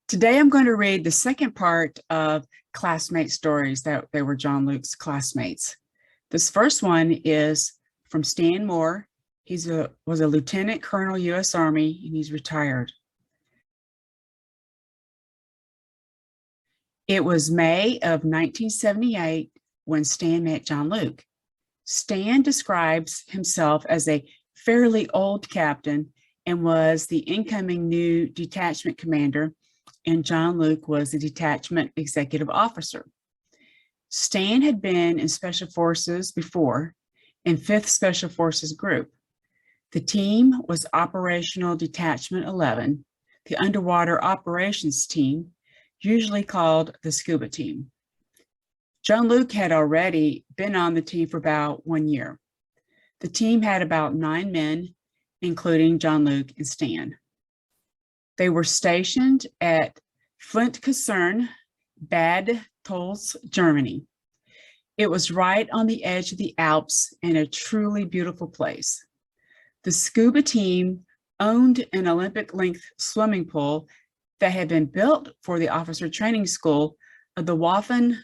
Today, I'm going to read the second part of Classmate stories that they were Jean-Luc's classmates. This first one is from Stan Moore. He was a lieutenant colonel, U.S. Army, and he's retired. It was May of 1978 when Stan met Jean-Luc. Stan describes himself as a fairly old captain and was the incoming new detachment commander, and Jean-Luc was the detachment executive officer. Stan had been in Special Forces before, in 5th Special Forces Group. The team was Operational Detachment 11, the underwater operations team, usually called the Scuba Team. Jean-Luc had already been on the team for about 1 year. The team had about 9 men, including Jean-Luc and Stan. They were stationed at Flint-Kaserne, Bad Tölz, Germany. It was right on the edge of the Alps and a truly beautiful place. The scuba team owned an Olympic-length swimming pool that had been built for the officer training school of the Waffen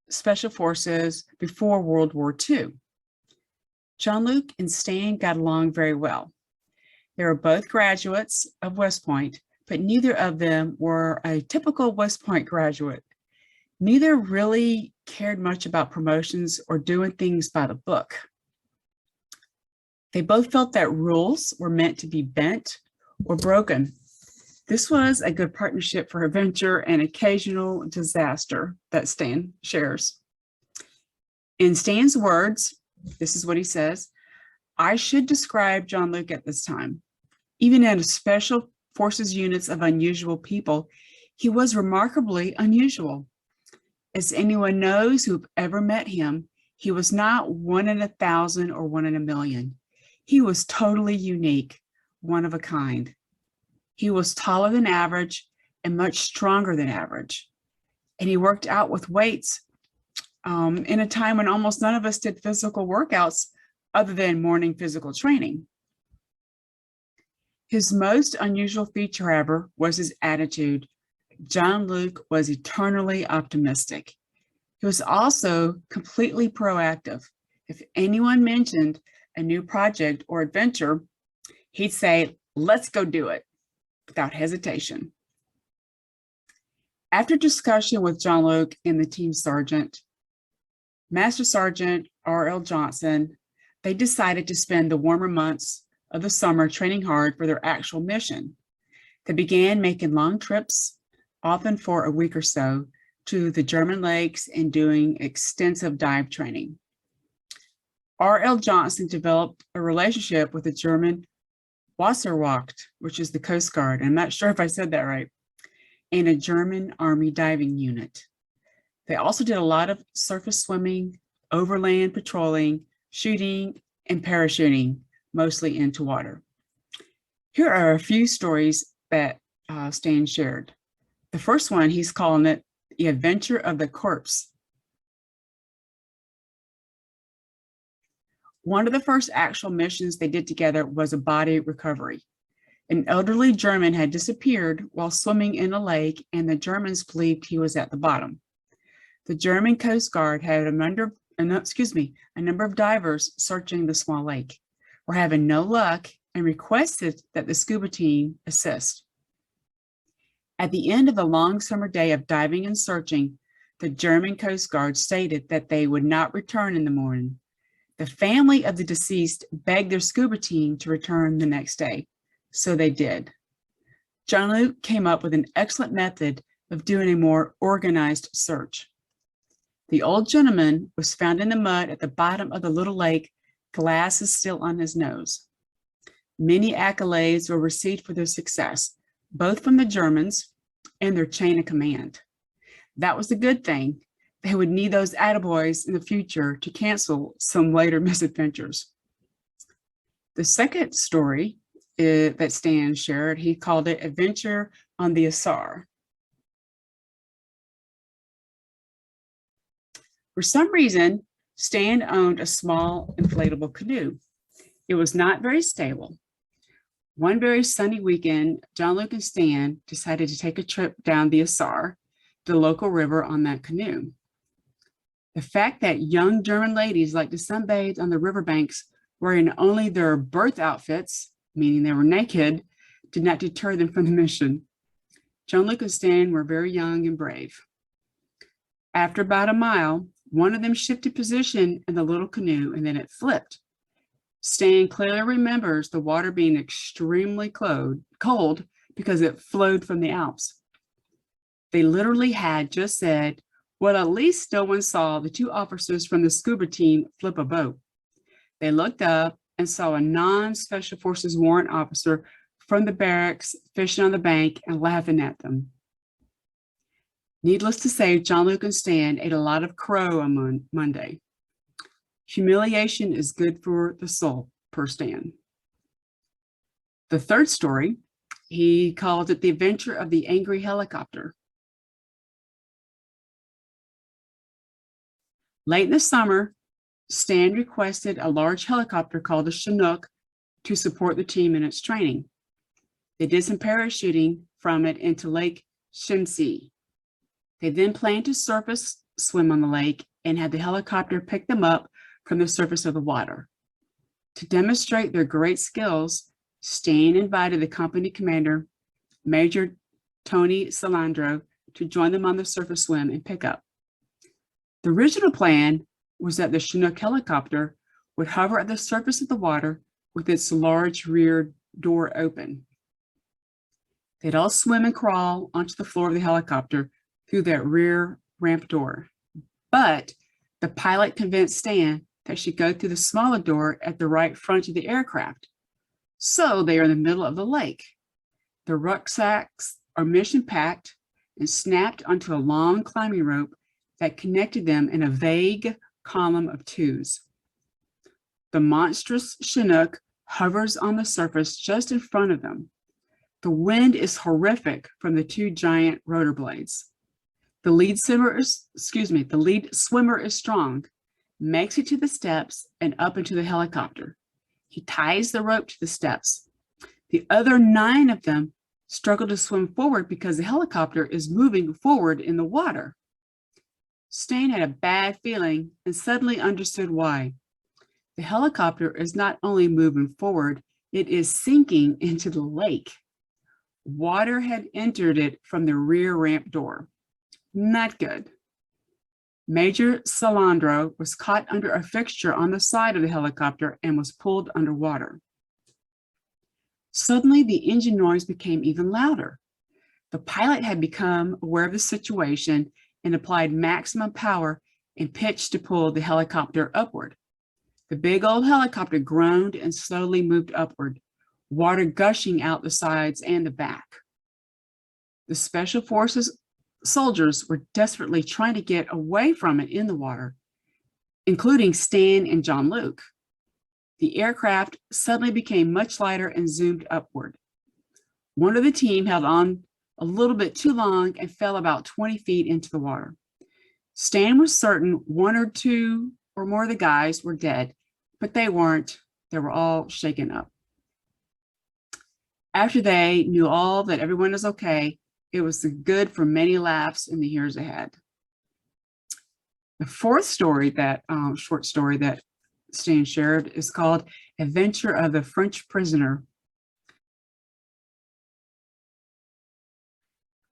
Special Forces before World War II. Jean-Luc and Stan got along very well. They were both graduates of West Point, but neither of them were a typical West Point graduate. Neither really cared much about promotions or doing things by the book. They both felt that rules were meant to be bent or broken. This was a good partnership for adventure and occasional disaster that Stan shares. In Stan's words, this is what he says: "I should describe Jean-Luc at this time. Even in a special forces units of unusual people, he was remarkably unusual. As anyone knows who've ever met him, he was not 1 in 1,000 or 1 in a million. He was totally unique, one of a kind. He was taller than average and much stronger than average. And he worked out with weights in a time when almost none of us did physical workouts other than morning physical training. His most unusual feature, however, was his attitude. Jean-Luc was eternally optimistic. He was also completely proactive. If anyone mentioned a new project or adventure, he'd say, 'Let's go do it,' without hesitation." After discussion with Jean-Luc and the team sergeant, Master Sergeant R.L. Johnson, they decided to spend the warmer months of the summer training hard for their actual mission. They began making long trips, often for a week or so, to the German lakes and doing extensive dive training. R.L. Johnson developed a relationship with the German Wasserwacht, which is the Coast Guard. I'm not sure if I said that right, and a German Army diving unit. They also did a lot of surface swimming, overland patrolling, shooting, and parachuting, mostly into water. Here are a few stories that Stan shared. The first one, he's calling it The Adventure of the Corpse. One of the first actual missions they did together was a body recovery. An elderly German had disappeared while swimming in a lake, and the Germans believed he was at the bottom. The German Coast Guard had a number of divers searching the small lake, were having no luck, and requested that the scuba team assist. At the end of a long summer day of diving and searching, the German Coast Guard stated that they would not return in the morning. The family of the deceased begged their scuba team to return the next day, so they did. Jean-Luc came up with an excellent method of doing a more organized search. The old gentleman was found in the mud at the bottom of the little lake, glasses still on his nose. Many accolades were received for their success, both from the Germans and their chain of command. That was the good thing. They would need those attaboys in the future to cancel some later misadventures. The second story that Stan shared, he called it Adventure on the Asar. For some reason, Stan owned a small inflatable canoe. It was not very stable. One very sunny weekend, Jean-Luc and Stan decided to take a trip down the Asar, the local river, on that canoe. The fact that young German ladies liked to sunbathe on the riverbanks wearing only their birth outfits, meaning they were naked, did not deter them from the mission. Jean-Luc and Stan were very young and brave. After about a mile, one of them shifted position in the little canoe and then it flipped. Stan clearly remembers the water being extremely cold because it flowed from the Alps. They literally had just said, well, at least no one saw the two officers from the scuba team flip a boat. They looked up and saw a non-special forces warrant officer from the barracks fishing on the bank and laughing at them. Needless to say, Jean-Luc and Stan ate a lot of crow on Monday. Humiliation is good for the soul, per Stan. The third story, he called it The Adventure of the Angry Helicopter. Late in the summer, Stan requested a large helicopter called the Chinook to support the team in its training. They did some parachuting from it into Lake Shensi. They then planned to surface swim on the lake and had the helicopter pick them up from the surface of the water. To demonstrate their great skills, Stan invited the company commander, Major Tony Salandro, to join them on the surface swim and pickup. The original plan was that the Chinook helicopter would hover at the surface of the water with its large rear door open. They'd all swim and crawl onto the floor of the helicopter through that rear ramp door. But the pilot convinced Stan that she'd go through the smaller door at the right front of the aircraft. So they are in the middle of the lake. The rucksacks are mission packed and snapped onto a long climbing rope that connected them in a vague column of twos. The monstrous Chinook hovers on the surface just in front of them. The wind is horrific from the two giant rotor blades. The lead swimmer is strong, makes it to the steps and up into the helicopter. He ties the rope to the steps. The other 9 of them struggle to swim forward because the helicopter is moving forward in the water. Stan had a bad feeling and suddenly understood why. The helicopter is not only moving forward, it is sinking into the lake. Water had entered it from the rear ramp door. Not good. Major Salandro was caught under a fixture on the side of the helicopter and was pulled underwater. Suddenly, the engine noise became even louder. The pilot had become aware of the situation and applied maximum power and pitch to pull the helicopter upward. The big old helicopter groaned and slowly moved upward, water gushing out the sides and the back. The Special Forces soldiers were desperately trying to get away from it in the water, including Stan and Jean-Luc. The aircraft suddenly became much lighter and zoomed upward. One of the team held on a little bit too long and fell about 20 feet into the water. Stan was certain 1 or 2 or more of the guys were dead, but they weren't. They were all shaken up. After they knew all that everyone is okay, it was good for many laughs in the years ahead. The fourth story, short story that Stan shared, is called Adventure of the French Prisoner.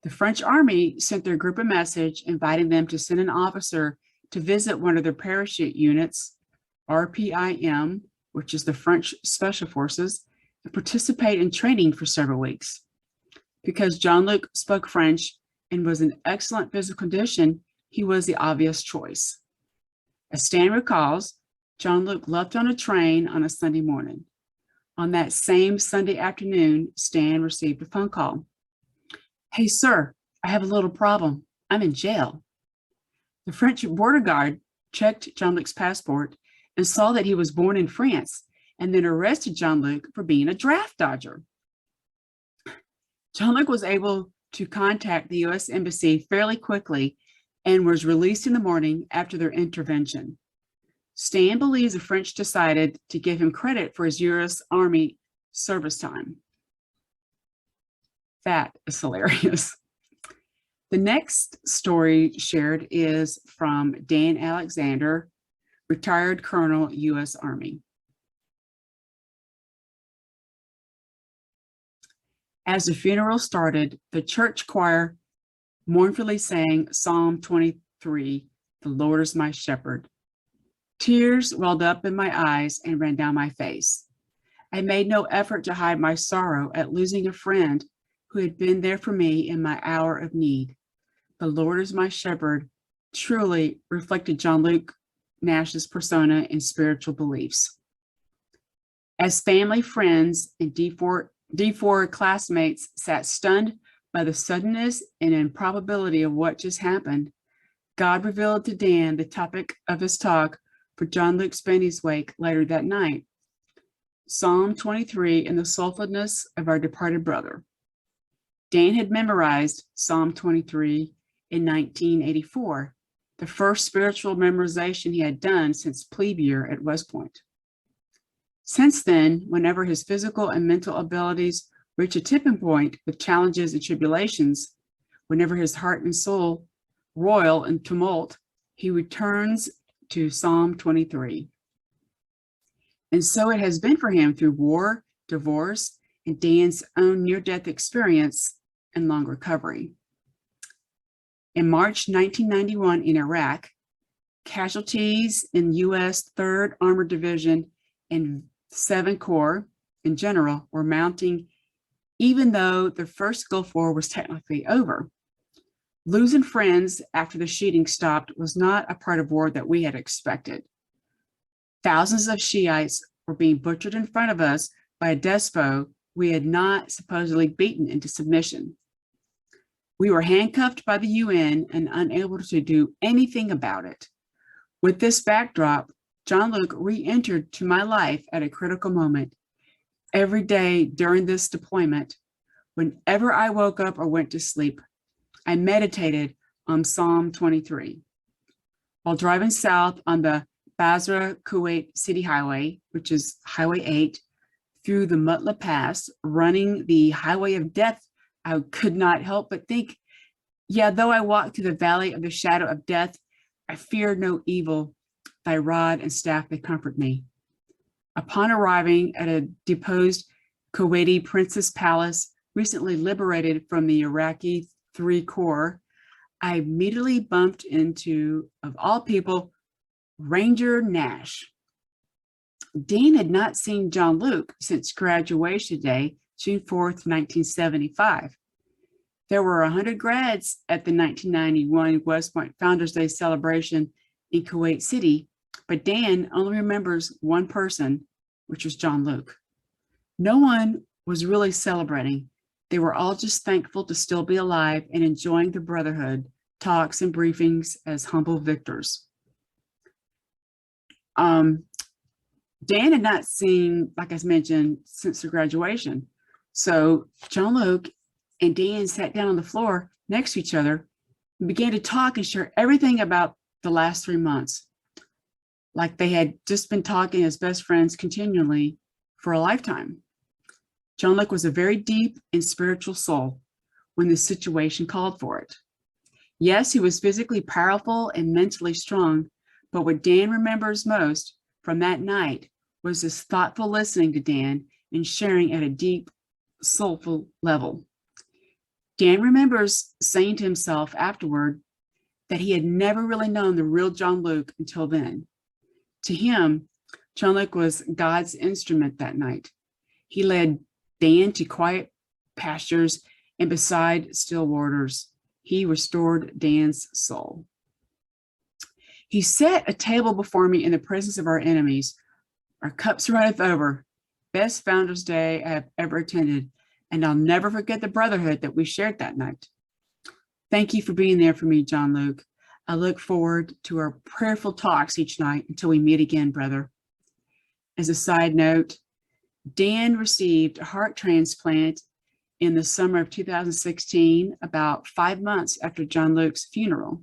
The French army sent their group a message inviting them to send an officer to visit one of their parachute units, RPIM, which is the French Special Forces, and participate in training for several weeks. Because Jean-Luc spoke French and was in excellent physical condition, he was the obvious choice. As Stan recalls, Jean-Luc left on a train on a Sunday morning. On that same Sunday afternoon, Stan received a phone call. "Hey, sir, I have a little problem. I'm in jail." The French border guard checked Jean-Luc's passport and saw that he was born in France and then arrested Jean-Luc for being a draft dodger. Jean-Luc was able to contact the U.S. Embassy fairly quickly and was released in the morning after their intervention. Stan believes the French decided to give him credit for his U.S. Army service time. That is hilarious. The next story shared is from Dan Alexander, retired Colonel, U.S. Army. As the funeral started, the church choir mournfully sang Psalm 23, "The Lord is my shepherd." Tears welled up in my eyes and ran down my face. I made no effort to hide my sorrow at losing a friend who had been there for me in my hour of need. The Lord is my shepherd truly reflected Jean-Luc Nash's persona and spiritual beliefs. As family, friends, and D4 classmates sat stunned by the suddenness and improbability of what just happened, God revealed to Dan the topic of his talk for Jean-Luc Benny's wake later that night. Psalm 23 and the soulfulness of our departed brother. Dan had memorized Psalm 23 in 1984, the first spiritual memorization he had done since plebe year at West Point. Since then, whenever his physical and mental abilities reach a tipping point with challenges and tribulations, whenever his heart and soul roil in tumult, he returns to Psalm 23. And so it has been for him through war, divorce, and Dan's own near-death experience and long recovery. In March 1991 in Iraq, casualties in U.S. 3rd Armored Division and 7 Corps in general were mounting, even though the first Gulf War was technically over. Losing friends after the shooting stopped was not a part of war that we had expected. Thousands of Shiites were being butchered in front of us by a despot we had not supposedly beaten into submission. We were handcuffed by the UN and unable to do anything about it. With this backdrop, Jean-Luc re-entered to my life at a critical moment. Every day during this deployment, whenever I woke up or went to sleep, I meditated on Psalm 23. While driving south on the Basra Kuwait City Highway, which is Highway 8, through the Mutla Pass, running the highway of death, I could not help but think, yeah, though I walk through the valley of the shadow of death, I fear no evil. Thy rod and staff, they comfort me. Upon arriving at a deposed Kuwaiti Princess Palace, recently liberated from the Iraqi 3 Corps, I immediately bumped into, of all people, Ranger Nash. Dan had not seen Jean-Luc since graduation day, June 4th, 1975. There were 100 grads at the 1991 West Point Founders Day celebration in Kuwait City, but Dan only remembers one person, which was Jean-Luc. No one was really celebrating. They were all just thankful to still be alive and enjoying the brotherhood, talks and briefings as humble victors. Dan had not seen, like I mentioned, since the graduation. So Jean-Luc and Dan sat down on the floor next to each other and began to talk and share everything about the last 3 months, like they had just been talking as best friends continually for a lifetime. Jean-Luc was a very deep and spiritual soul when the situation called for it. Yes, he was physically powerful and mentally strong, but what Dan remembers most from that night was his thoughtful listening to Dan and sharing at a deep, soulful level. Dan remembers saying to himself afterward that he had never really known the real Jean-Luc until then. To him, Jean-Luc was God's instrument that night. He led Dan to quiet pastures and beside still waters. He restored Dan's soul. He set a table before me in the presence of our enemies. Our cups runneth over. Best Founders Day I have ever attended, and I'll never forget the brotherhood that we shared that night. Thank you for being there for me, Jean-Luc. I look forward to our prayerful talks each night until we meet again, brother. As a side note, Dan received a heart transplant in the summer of 2016, about 5 months after Jean-Luc's funeral.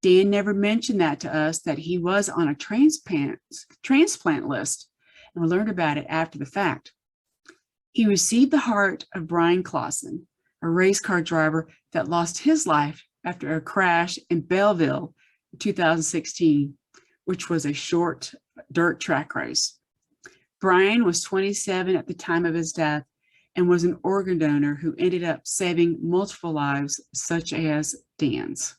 Dan never mentioned that to us, that he was on a transplant list, and we learned about it after the fact. He received the heart of Brian Clausen, a race car driver that lost his life after a crash in Belleville in 2016, which was a short dirt track race. Brian was 27 at the time of his death and was an organ donor who ended up saving multiple lives, such as Dan's.